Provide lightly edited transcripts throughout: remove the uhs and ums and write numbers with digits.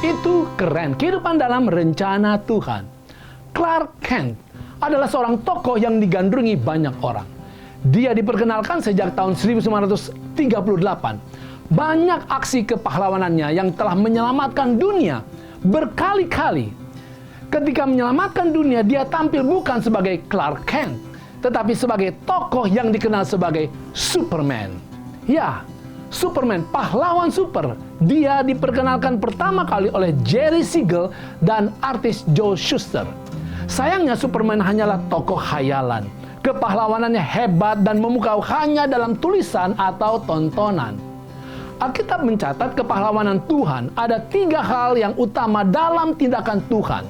Itu keren. Kehidupan dalam rencana Tuhan. Clark Kent adalah seorang tokoh yang digandrungi banyak orang. Dia diperkenalkan sejak tahun 1938. Banyak aksi kepahlawanannya yang telah menyelamatkan dunia berkali-kali. Ketika menyelamatkan dunia, dia tampil bukan sebagai Clark Kent, tetapi sebagai tokoh yang dikenal sebagai Superman. Ya, Superman, pahlawan super. Dia diperkenalkan pertama kali oleh Jerry Siegel dan artis Joe Shuster. Sayangnya Superman hanyalah tokoh khayalan. Kepahlawanannya hebat dan memukau hanya dalam tulisan atau tontonan. Alkitab mencatat kepahlawanan Tuhan ada 3 hal yang utama dalam tindakan Tuhan.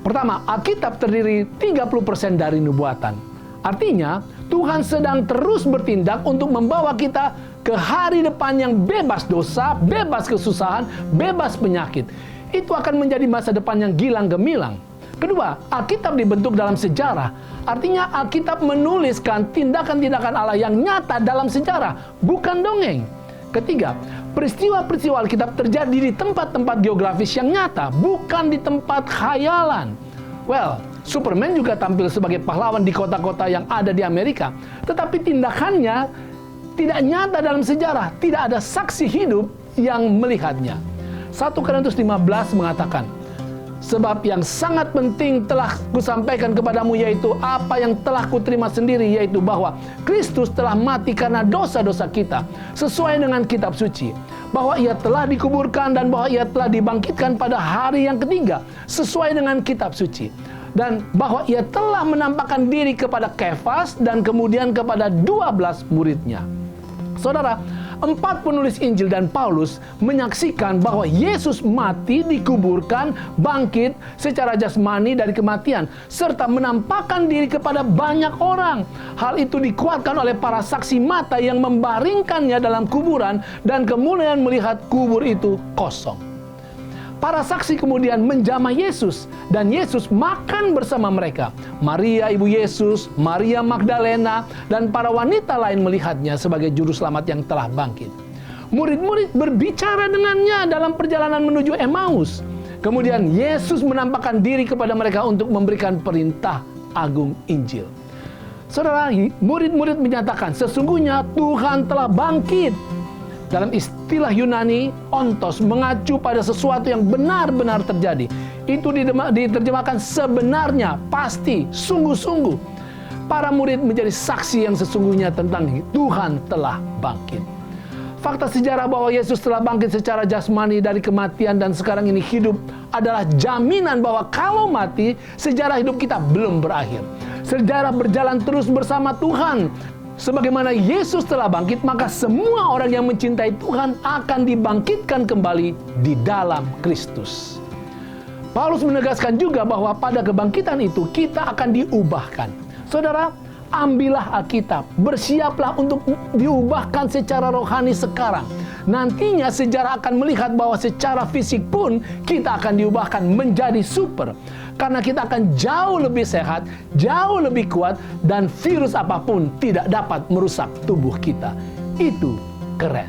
Pertama, Alkitab terdiri 30% dari nubuatan. Artinya, Tuhan sedang terus bertindak untuk membawa kita ke hari depan yang bebas dosa, bebas kesusahan, bebas penyakit. Itu akan menjadi masa depan yang gilang gemilang. Kedua, Alkitab dibentuk dalam sejarah. Artinya Alkitab menuliskan tindakan-tindakan Allah yang nyata dalam sejarah, bukan dongeng. Ketiga, peristiwa-peristiwa Alkitab terjadi di tempat-tempat geografis yang nyata, bukan di tempat khayalan. Well, Superman juga tampil sebagai pahlawan di kota-kota yang ada di Amerika. Tetapi tindakannya tidak nyata dalam sejarah. Tidak ada saksi hidup yang melihatnya. 1 Korintus 15 mengatakan, sebab yang sangat penting telah kusampaikan kepadamu, yaitu apa yang telah kuterima sendiri, yaitu bahwa Kristus telah mati karena dosa-dosa kita, sesuai dengan kitab suci. Bahwa ia telah dikuburkan dan bahwa ia telah dibangkitkan pada hari yang ketiga, sesuai dengan kitab suci. Dan bahwa ia telah menampakkan diri kepada Kefas dan kemudian kepada 12 muridnya. Saudara, 4 penulis Injil dan Paulus menyaksikan bahwa Yesus mati, dikuburkan, bangkit secara jasmani dari kematian, serta menampakkan diri kepada banyak orang. Hal itu dikuatkan oleh para saksi mata yang membaringkannya dalam kuburan dan kemudian melihat kubur itu kosong. Para saksi kemudian menjamah Yesus dan Yesus makan bersama mereka. Maria ibu Yesus, Maria Magdalena, dan para wanita lain melihatnya sebagai juru selamat yang telah bangkit. Murid-murid berbicara dengannya dalam perjalanan menuju Emmaus. Kemudian Yesus menampakkan diri kepada mereka untuk memberikan perintah agung Injil. Saudara, murid-murid menyatakan sesungguhnya Tuhan telah bangkit. Dalam istilah Yunani, ontos mengacu pada sesuatu yang benar-benar terjadi. Itu diterjemahkan sebenarnya, pasti, sungguh-sungguh. Para murid menjadi saksi yang sesungguhnya tentang Tuhan telah bangkit. Fakta sejarah bahwa Yesus telah bangkit secara jasmani dari kematian dan sekarang ini hidup adalah jaminan bahwa kalau mati, sejarah hidup kita belum berakhir. Sejarah berjalan terus bersama Tuhan. Sebagaimana Yesus telah bangkit, maka semua orang yang mencintai Tuhan akan dibangkitkan kembali di dalam Kristus. Paulus menegaskan juga bahwa pada kebangkitan itu kita akan diubahkan. Saudara, ambillah Alkitab, bersiaplah untuk diubahkan secara rohani sekarang. Nantinya sejarah akan melihat bahwa secara fisik pun kita akan diubahkan menjadi super. Karena kita akan jauh lebih sehat, jauh lebih kuat, dan virus apapun tidak dapat merusak tubuh kita. Itu keren.